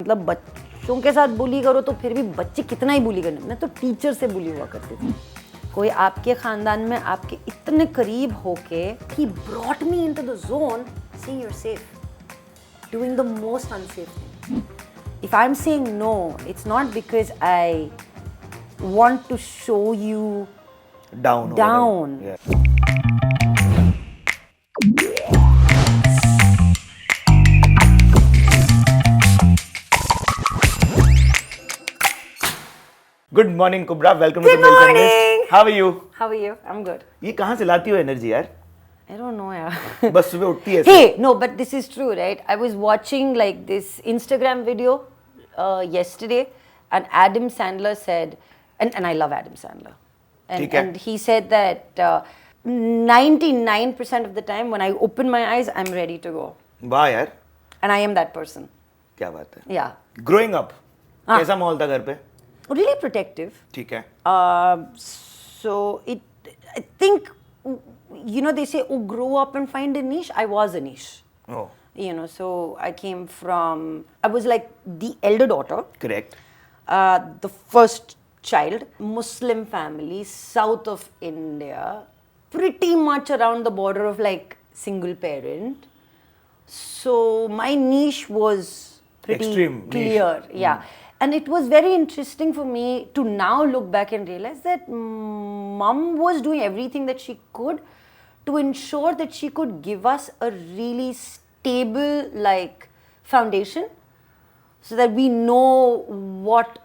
मतलब बच्चों के साथ बुली करो तो फिर भी बच्चे कितना ही बुली करने, मैं तो टीचर से बुली हुआ करती थी। कोई आपके खानदान में आपके इतने करीब होके he brought me into the zone saying you're safe, doing the most unsafe thing. If I'm saying no, it's not because I want to show you down. Yeah. Good morning, Kubbra. Welcome to the Male Feminist. How are you? How are you? I'm good. ये कहाँ से लाती हो energy यार? I don't know, यार. बस सुबह उठती है. Hey, no, but this is true, right? I was watching like this Instagram video yesterday, and Adam Sandler said, and I love Adam Sandler, and he said that 99% of the time when I open my eyes, I'm ready to go. वाह यार. And I am that person. क्या बात है? Yeah. Growing up, कैसा माहौल था घर पे? Really protective. ठीक है. So I think, you know, they say, oh, grow up and find a niche. I was a niche. Oh. You know, so I came from, I was like the elder daughter. Correct. The first child, Muslim family, south of India, pretty much around the border of like single parent. So my niche was pretty Extreme clear. Niche. Yeah. And it was very interesting for me to now look back and realize that mom was doing everything that she could to ensure that she could give us a really stable like foundation so that we know what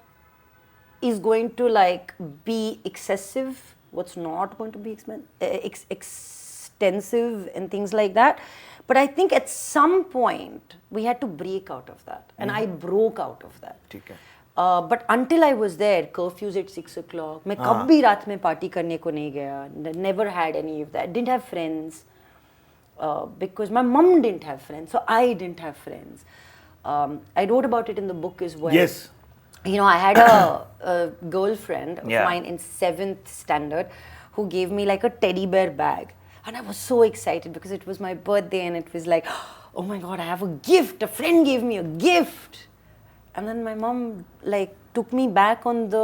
is going to like be excessive, what's not going to be extensive and things like that. But I think at some point we had to break out of that, and I broke out of that. ठीक है. But until I was there, curfews at 6 o'clock. मैं कभी रात में party करने को नहीं गया. Never had any of that. Didn't have friends because my mom didn't have friends, so I didn't have friends. I wrote about it in the book as well. Yes. You know, I had a girlfriend of Yeah. mine in 7th standard who gave me like a teddy bear bag. And I was so excited because it was my birthday and it was like, oh my God, I have a gift. A friend gave me a gift. And then my mom like took me back on the,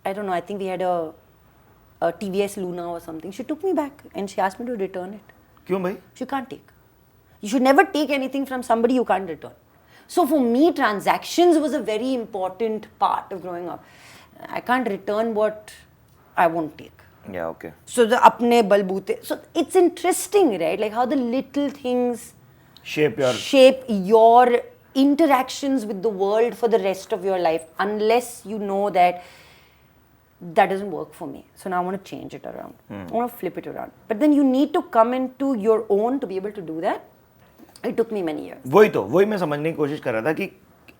I don't know, I think we had a TVS Luna or something. She took me back and she asked me to return it. क्यों भाई? You can't take. You should never take anything from somebody you can't return. So for me, transactions was a very important part of growing up. I can't return what I won't take. Yeah, okay. So the apne balboote. So it's interesting, right? Like how the little things shape your interactions with the world for the rest of your life, unless you know that that doesn't work for me. So now I want to change it around. I want to flip it around. But then you need to come into your own to be able to do that. It took me many years. वही मैं समझने की कोशिश कर रहा था कि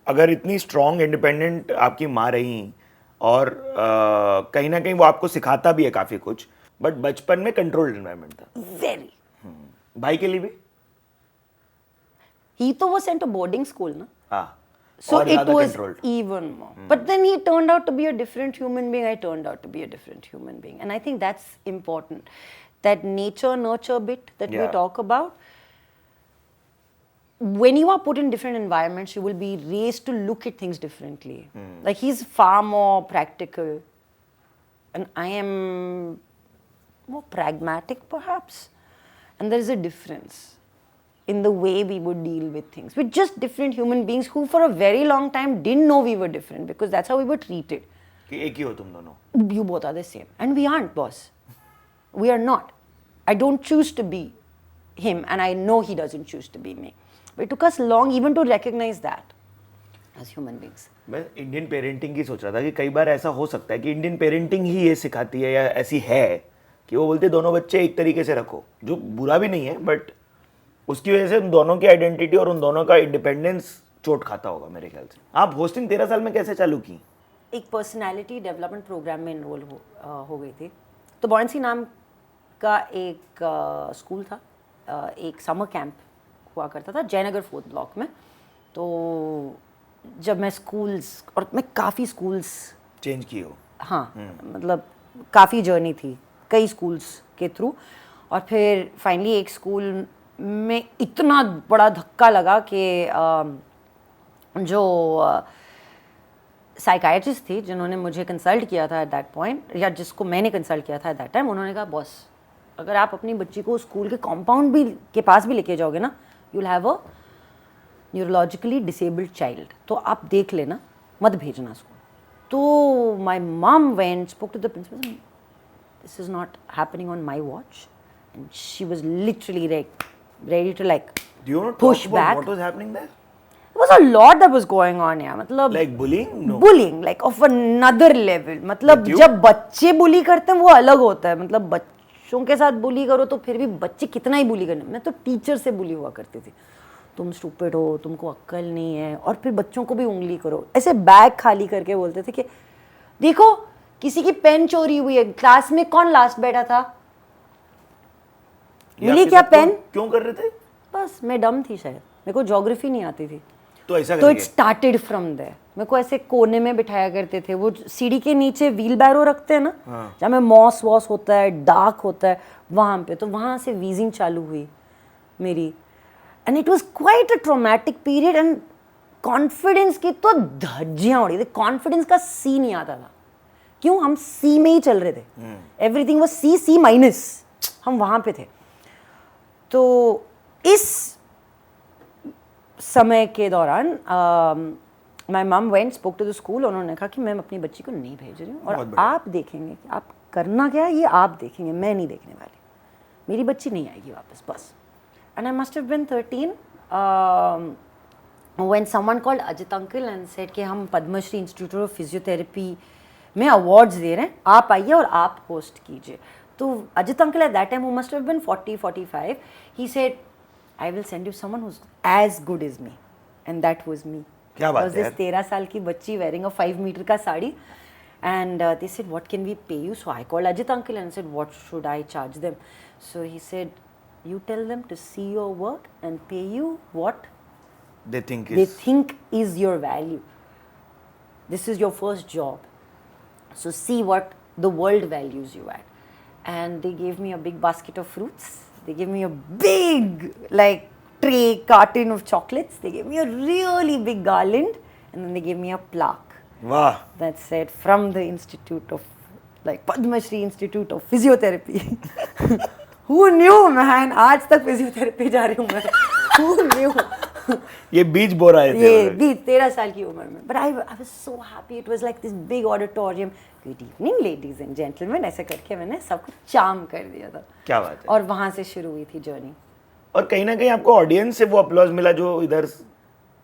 अगर इतनी स्ट्रॉन्ग इंडिपेंडेंट आपकी माँ रही और कहीं ना कहीं वो आपको सिखाता भी है काफी कुछ, बट बचपन में कंट्रोल्ड एनवायरनमेंट था. Very. भाई के लिए भी? He तो was sent to boarding school, ना? हाँ. So और it was controlled. even more. But then he turned out to be a different human being. I turned out to be a different human being. And I think that's important. That nature-nurture bit that we talk about. When you are put in different environments, you will be raised to look at things differently. Like he's far more practical. And I am more pragmatic, perhaps. And there is a difference in the way we would deal with things. We're just different human beings who for a very long time didn't know we were different because that's how we were treated. कि एक ही हो तुम दोनों. You both are the same. And we aren't, boss. We are not. I don't choose to be him and I know he doesn't choose to be me. But it took us long even to recognize that as human beings. मैं Indian parenting की सोच रहा था कि कई बार ऐसा हो सकता है कि इंडियन पेरेंटिंग ही ये सिखाती है या ऐसी है कि वो बोलते दोनों बच्चे एक तरीके से रखो, जो बुरा भी नहीं है, बट उसकी वजह से उन दोनों की आइडेंटिटी और उन दोनों का इंडिपेंडेंस चोट खाता होगा मेरे ख्याल से. आप होस्टिंग 13 साल में कैसे चालू की? एक पर्सनालिटी डेवलपमेंट प्रोग्राम में इनरोल हो गई थी. तो बॉयंसी नाम का एक स्कूल था, एक समर कैंप हुआ करता था जयनगर 4th ब्लॉक में. तो जब मैं स्कूल्स, और मैं काफ़ी स्कूल्स चेंज की हो. हाँ, मतलब काफ़ी जर्नी थी कई स्कूल्स के थ्रू. और फिर फाइनली एक स्कूल में इतना बड़ा धक्का लगा कि जो साइकाइट्रिस्ट थी जिन्होंने मुझे कंसल्ट किया था एट दैट पॉइंट, या जिसको मैंने कंसल्ट किया था एट दैट टाइम, उन्होंने कहा बॉस अगर आप अपनी बच्ची को स्कूल के कॉम्पाउंड भी के पास भी लेके जाओगे ना, you will have a neurologically disabled child, तो आप देख लेना, मत भेजना स्कूल। तो my mom went, spoke to the principal, this is not happening on my watch, and she was literally ready to like push back. What was happening there? There was a lot that was going on, yeah. मतलब Like bullying? No. bullying like of another level. मतलब जब बच्चे बुली करते हैं वो अलग होता है, मतलब बच्चों के साथ बुली करो तो फिर भी बच्चे कितना ही बुली करने। मैं तो टीचर से बुली हुआ करती थी, तुम स्टूपिड हो, तुमको अक्ल नहीं है, और फिर बच्चों को भी उंगली करो, ऐसे बैग खाली करके बोलते थे कि देखो किसी की पेन चोरी हुई है, क्लास में कौन लास्ट बैठा था, मिली क्या पेन? क्यों कर रहे थे? बस मैं डम थी शायद, मेरे को ज्योग्राफी नहीं आती थी, तो ऐसा तो इट स्टार्टेड फ्रॉम देयर। मेरे को ऐसे कोने में बिठाया करते थे, वो सीढ़ी के नीचे व्हील बैरो रखते हैं ना, जहाँ में मॉस वॉस होता है, डार्क होता है, वहाँ पे, तो वहाँ से वीजिंग चालू हुई मेरी, and it was quite a traumatic period, and confidence की तो धज्जियाँ उड़ी थी, कॉन्फिडेंस का सी नहीं आता था, क्यों? हम सी में ही चल रहे थे, एवरीथिंग वाज सी माइनस, हम वहाँ पे थे। तो इस समय के दौरान my mum went, spoke to the school, उन्होंने कहा कि मैं अपनी बच्ची को नहीं भेज रही हूँ, और आप देखेंगे कि आप करना क्या है, ये आप देखेंगे, मैं नहीं देखने वाली, मेरी बच्ची नहीं आएगी वापस, बस। And I must have been 13 when someone called Ajit uncle and said कि हम पद्मश्री इंस्टीट्यूट ऑफ फिजियोथेरेपी में अवार्ड्स दे रहे हैं, आप आइए और आप होस्ट कीजिए। तो Ajit uncle at that time, who must have been 40-45, he said I will send you someone who's as good as me, and that was me. क्या बात है? There was this 13 साल की बच्ची wearing a 5 मीटर का sari, and they said what can we pay you? So I called Ajit uncle and said what should I charge them? So he said you tell them to see your work and pay you what they think is your value. This is your first job, so see what the world values you at. And they gave me a big basket of fruits, they gave me a big like tray carton of chocolates, they gave me a really big garland, and then they gave me a plaque. Wow. That said from the institute of like Padma Shri Institute of Physiotherapy. Who knew man, आज तक physiotherapy जा रही हूँ मैं। Who knew? ये बीज बो रहे थे, ये बीज 13 साल की उम्र में, but I was so happy. It was like this big auditorium. Good evening ladies and gentlemen, ऐसे करके मैंने सब कुछ चार्म कर दिया था। क्या बात है? और वहाँ से शुरू हुई थी जर्नी। और कहीं ना कहीं आपको ऑडियंस से वो अपलॉज मिला जो इधर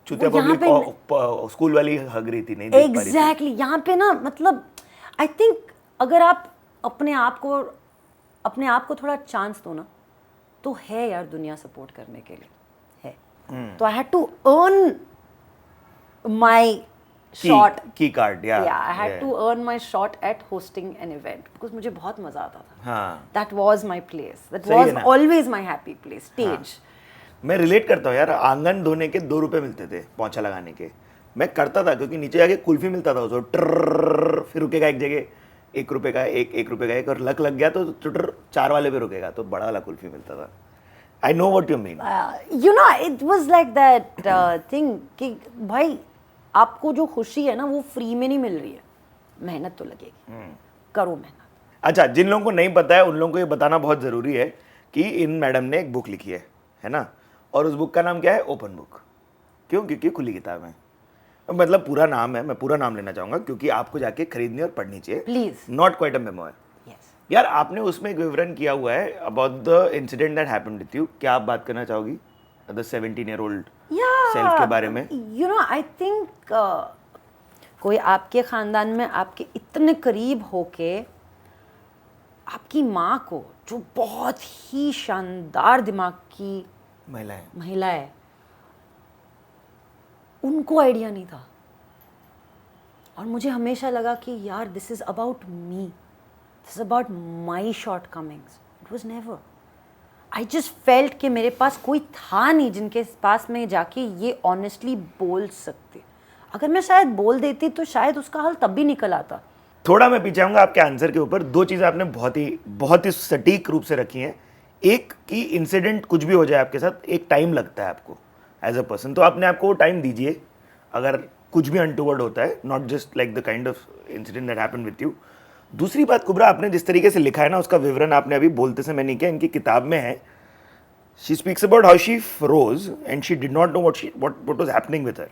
चुतिया पब्लिक स्कूल वाली हग रही थी, नहीं देख पा रही थी। एग्जैक्टली, यहाँ पे ना मतलब आई थिंक अगर आप अपने आप को थोड़ा चांस दो ना, तो है यार दुनिया सपोर्ट करने के लिए है। तो I had to earn my shot key card, yeah, I had to earn my shot at hosting an event because मुझे बहुत मजा आता था। हाँ, that was my place, that was always my happy place, stage। मैं relate करता हूँ यार, आंगन धोने के 2 रुपए मिलते थे पोंछा लगाने के, मैं करता था क्योंकि नीचे जाके कुल्फी मिलता था उसको, फिर रुकेगा एक जगह, 1 रुपए का एक रुपए का एक, और लक लग गया तो 4 वाले पे रुकेगा, तो बड़ा वाला कुल्फी मिलता था। I know what you mean. You know, it was like that thing कि भाई आपको जो खुशी है ना वो फ्री में नहीं मिल रही है, मेहनत तो लगेगी, करो मेहनत। अच्छा, जिन लोगों को नहीं पता है उन लोगों को ये बताना बहुत ज़रूरी है कि इन मैडम ने एक बुक लिखी है ना, और उस बुक का नाम क्या है? Open book. क्यों? क्योंकि खुली किताब है, मतलब पूरा नाम है, मैं पूरा नाम लेना चाहूँगा क्योंकि आपको जाके खरीदनी और पढ़नी चाहिए, please. Not quite a memoir. यार आपने उसमें एक विवरण किया हुआ है about the incident that happened with you, क्या आप बात करना चाहोगी द 17-year-old सेल्फ के बारे में? यू नो आई थिंक कोई आपके खानदान में आपके इतने करीब होके आपकी माँ को, जो बहुत ही शानदार दिमाग की महिला है, उनको आइडिया नहीं था, और मुझे हमेशा लगा कि यार this is about me, this is about my shortcomings. It was never, I just felt कि मेरे पास कोई था नहीं जिनके पास मैं जाके ये ऑनेस्टली बोल सकते। अगर मैं शायद बोल देती तो शायद उसका हल तब भी निकल आता। थोड़ा मैं पीछे आऊँगा आपके आंसर के ऊपर। 2 चीज़ें आपने बहुत ही सटीक रूप से रखी हैं। एक कि इंसिडेंट कुछ भी हो जाए आपके साथ, एक टाइम लगता है आपको एज अ पर्सन, तो आपने आपको वो टाइम दीजिए, अगर कुछ भी अनटूवर्ड होता है, not just like the kind of incident that happened with you. दूसरी बात कुब्रा, आपने जिस तरीके से लिखा है ना, उसका विवरण आपने अभी बोलते समय नहीं किया, इनकी किताब में है. She speaks about how she froze and she did not know what was happening with her.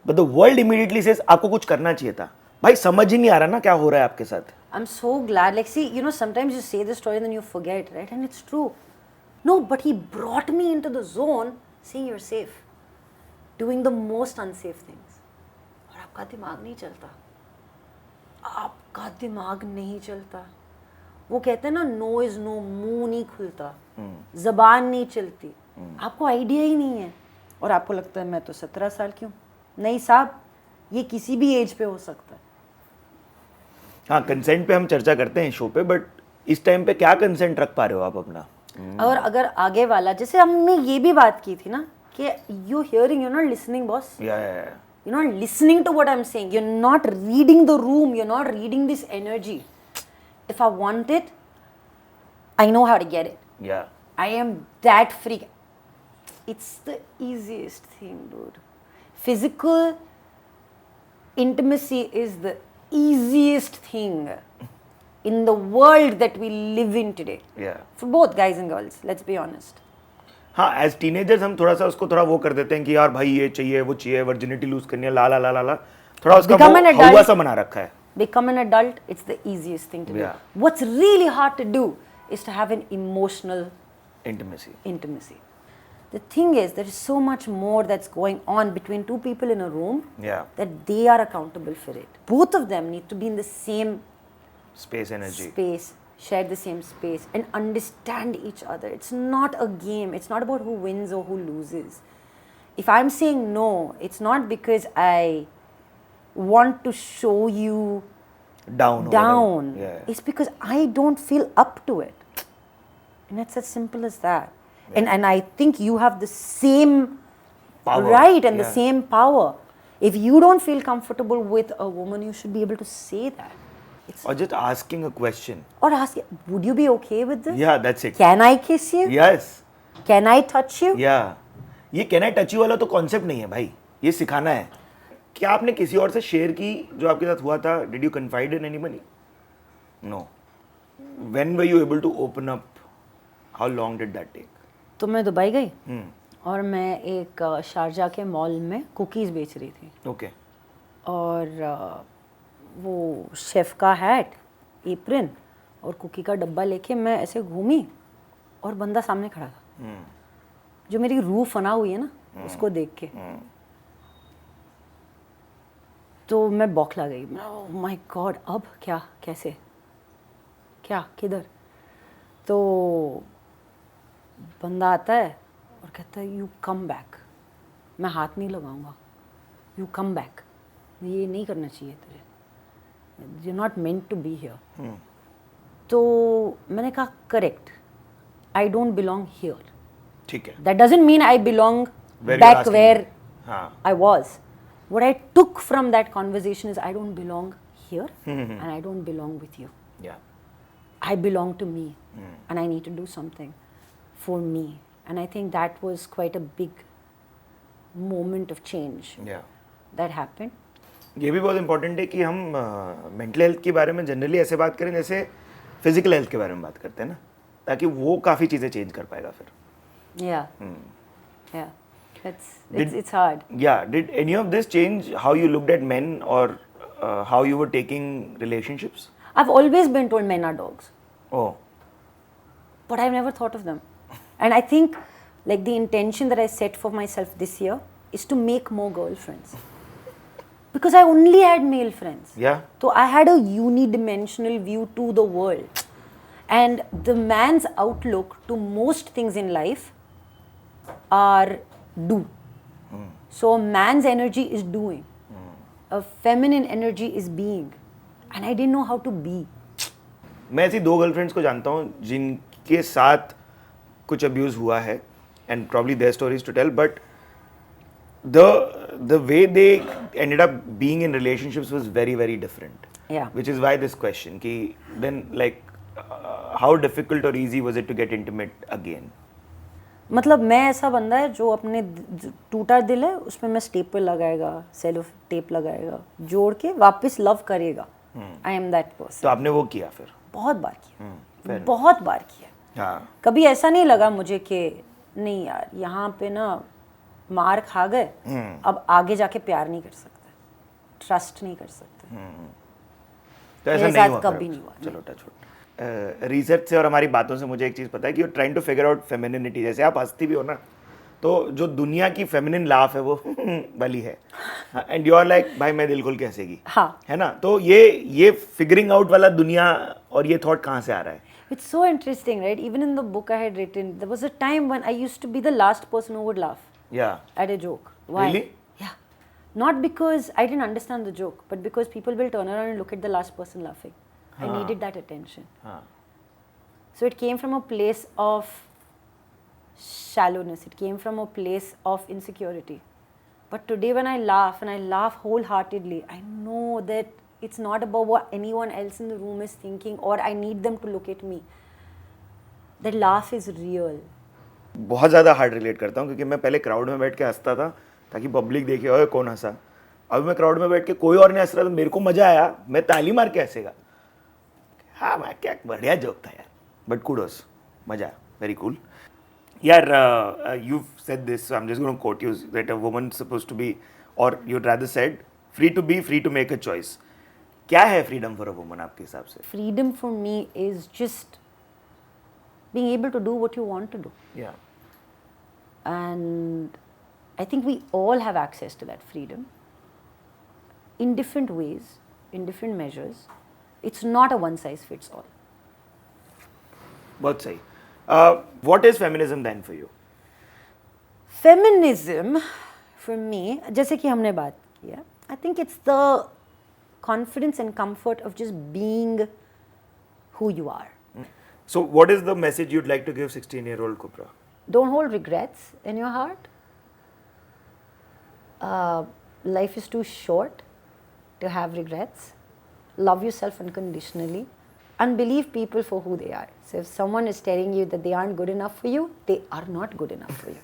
But the world immediately says आपको कुछ करना चाहिए था. भाई समझ ही नहीं आ रहा ना क्या हो रहा है आपके साथ. I'm so glad. Like, see, you know, sometimes you say the story and then you forget, right? And it's true. No, but he brought me into the zone saying you're safe, doing the most unsafe things. और आपका दिमाग नहीं चलता. आपका दिमाग नहीं चलता. वो कहते हैं ना, नो इज नो, मुंह नहीं खुलता, जबान नहीं चलती, आपको आइडिया ही नहीं है और आपको लगता है मैं तो 17 साल की हूँ. नहीं साहब, ये किसी भी एज पे हो सकता है. हाँ, कंसेंट पे हम चर्चा करते हैं शो पे, बट इस टाइम पे क्या कंसेंट रख पा रहे हो आप अपना? और अगर आगे वाला, जैसे हमने ये भी बात की थी ना कि you hearing, you not listening boss, you not listening to what I am saying, you not reading the room, you not reading this energy. If I want it, I know how to get it. Yeah. I am that freak. It's the easiest thing, dude. Physical intimacy is the easiest thing in the world that we live in today. Yeah. For both guys and girls, let's be honest. हाँ, as teenagers हम थोड़ा सा उसको थोड़ा वो कर देते हैं कि यार भाई ये चाहिए, वो चाहिए, वर्जिनिटी लूज करनी है, ला ला ला ला ला, थोड़ा उसका हवा सा बना रखा है. Become an adult, it's the easiest thing to do. Yeah. What's really hard to do is to have an emotional intimacy. The thing is, there is so much more that's going on between two people in a room, Yeah. that they are accountable for it. Both of them need to be in the same space, share the same space and understand each other. It's not a game. It's not about who wins or who loses. If I'm saying no, it's not because I want to show you down. Yeah. It's because I don't feel up to it, and it's as simple as that. Yeah. And I think you have the same power, right and the same power. If you don't feel comfortable with a woman, you should be able to say that. Or just asking a question. Or ask, would you be okay with this? Yeah, that's it. Can I kiss you? Yes. Can I touch you? Yeah. ये can I touch you वाला तो concept नहीं है भाई, ये सिखाना है. क्या आपने किसी और से शेयर की जो आपके साथ हुआ था? Did you confide in anybody? No. When were you able to open up? How long did that take? तो मैं दुबई गई और मैं एक शारजा के मॉल में कुकीज़ बेच रही थी. Okay. और वो शेफ़ का हैट, एप्रन और कुकी का डब्बा लेके मैं ऐसे घूमी और बंदा सामने खड़ा था जो मेरी रूह फना हुई है ना, उसको देख के. तो मैं बौखला गई. ओह माय गॉड, अब क्या, कैसे, क्या, किधर? तो बंदा आता है और कहता है यू कम बैक. मैं हाथ नहीं लगाऊंगा. You come back. ये नहीं करना चाहिए तुझे. You not meant to be here. तो मैंने कहा correct, I don't belong here. ठीक है. That doesn't mean I belong back where I was. What I took from that conversation is I don't belong here and I don't belong with you. Yeah. I belong to me and I need to do something for me. And I think that was quite a big moment of change that happened. ये भी बहुत important है कि हम mental health के बारे में generally ऐसे बात करें जैसे फिजिकल हेल्थ के बारे में बात करते हैं ना, ताकि वो काफ़ी चीज़ें चेंज कर पाएगा फिर. Yeah. It's hard. Yeah. Did any of this change how you looked at men or how you were taking relationships? I've always been told men are dogs. Oh. But I've never thought of them. And I think like the intention that I set for myself this year is to make more girlfriends. Because I only had male friends. Yeah. So I had a unidimensional view to the world. And the man's outlook to most things in life are do. So man's energy is doing. A feminine energy is being. And I didn't know how to be. मैं ऐसी 2 girlfriends को जानता हूँ जिनके साथ कुछ abuse हुआ है and probably their stories to tell, but the way they ended up being in relationships was very, very different. Yeah. Which is why this question, ki then like how difficult or easy was it to get intimate again? मतलब मैं ऐसा बंदा है जो अपने टूटा दिल है उसमें मैं स्टेपल लगाएगा, सेलो टेप लगाएगा, जोड़ के वापस लव करेगा. I am that person. तो आपने वो किया फिर? बहुत बार किया, बहुत बार किया. हाँ. कभी ऐसा नहीं लगा मुझे कि नहीं यार यहाँ पे ना मार खा गए, अब आगे जाके प्यार नहीं कर सकते, ट्रस्ट नहीं कर सकते. तो ऐसा मेरे नहीं साथ हुआ कभी फिर? नहीं हुआ. चलो टच वुड. रिसर्च से और हमारी बातों से मुझे एक चीज़ पता है कि you trying to figure out femininity. जैसे आप हंसती भी हो ना, तो जो दुनिया की फेमिनिन लाफ है वो वाली है, एंड यू आर लाइक भाई मैं दिल खोल के हंसेगी. हाँ. है ना? तो ये फिगरिंग आउट वाला दुनिया और ये थॉट कहाँ से आ रहा है? It's so interesting, right? Even in the book I had written, there was a time when I used to be the last person who would laugh Yeah. at a joke. Why? Really? Yeah. Not because I didn't understand the joke, but because people will turn around and look at the last person laughing. I needed that attention. So it came from a place of shallowness. It came from a place of insecurity. But today when I laugh, and I laugh wholeheartedly, I know that it's not about what anyone else in the room is thinking or I need them to look at me. That laugh is real. बहुत ज़्यादा hard relate करता हूँ क्योंकि मैं पहले crowd में बैठ के हंसता था ताकि पब्लिक देखे ओए कौन हंसा. अब मैं क्राउड में बैठ के कोई और नहीं हंस रहा तो मेरे को मजा आया, मैं ताली मार के हंसेगा. हाँ मैं क्या बढ़िया जोक था यार. बट कुडोस, मजा, वेरी कूल. यार you said this, I am just going to quote you that a woman supposed to be, और you rather said free to be, free to make a choice. क्या है freedom for a woman आपके हिसाब से? Freedom for me is just being able to do what you want to do. Yeah. And I think we all have access to that freedom in different ways, in different measures. It's not a one size fits all. बहुत सही. What is feminism then for you? Feminism for me, जैसे कि हमने बात किया, I think it's the confidence and comfort of just being who you are. So what is the message you'd like to give 16-year-old Kubbra? Don't hold regrets in your heart. Life is too short to have regrets. Love yourself unconditionally and believe people for who they are. So if someone is telling you that they aren't good enough for you, they are not good enough for you.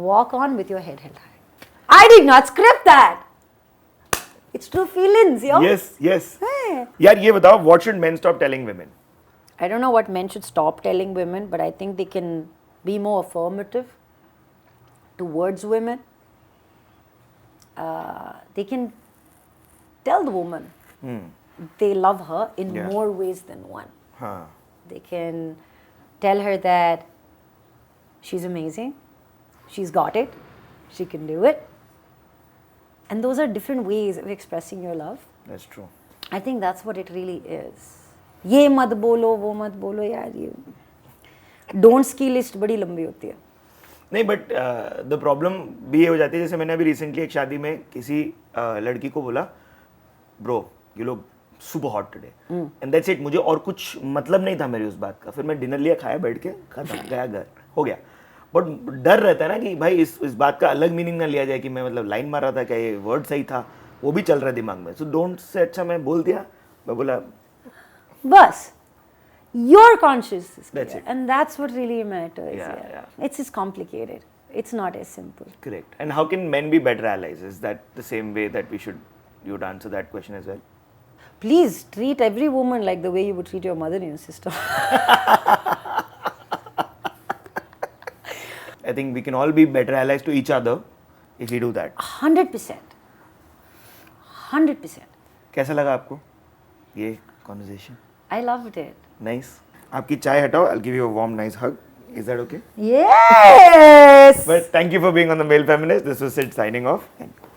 Walk on with your head held high. I did not script that. It's true feelings, yo. Yes, yes. Hey. यार ये बताओ, what should men stop telling women? I don't know what men should stop telling women, but I think they can be more affirmative towards women. They can tell the woman they love her in more ways than one. They can tell her that she's amazing, she's got it, she can do it. And those are different ways of expressing your love. That's true. I think that's what it really is. ये मत बोलो, वो मत बोलो यार, ये don'ts की list बड़ी लंबी होती है. नहीं, बट द प्रॉब्लम भी ये हो जाती है, जैसे मैंने अभी रिसेंटली एक शादी में किसी लड़की को बोला, bro you look super hot today, and that's it. मुझे और कुछ मतलब नहीं था मेरी उस बात का. फिर मैं डिनर लिया, खाया, बैठ के, खत्म, गया घर, हो गया. बट डर रहता है ना कि भाई इस बात का अलग मीनिंग ना लिया जाए कि मैं मतलब लाइन मार रहा था, क्या ये वर्ड सही था, वो भी चल रहा है दिमाग में. सो डोंट से अच्छा मैं बोल दिया, मैं बोला बस you're conscious is clear. That's it. And that's what really matters. Yeah. It's just complicated. It's not as simple. Correct. And how can men be better allies? Is that the same way that you would answer that question as well? Please treat every woman like the way you would treat your mother and your sister. I think we can all be better allies to each other if we do that. 100%. 100%. कैसा लगा आपको ये conversation? I loved it. Nice. आपकी चाय हटाओ. I'll give you a warm, nice hug. Is that okay? Yes. But thank you for being on the Male Feminist. This was Sid signing off. Thank you.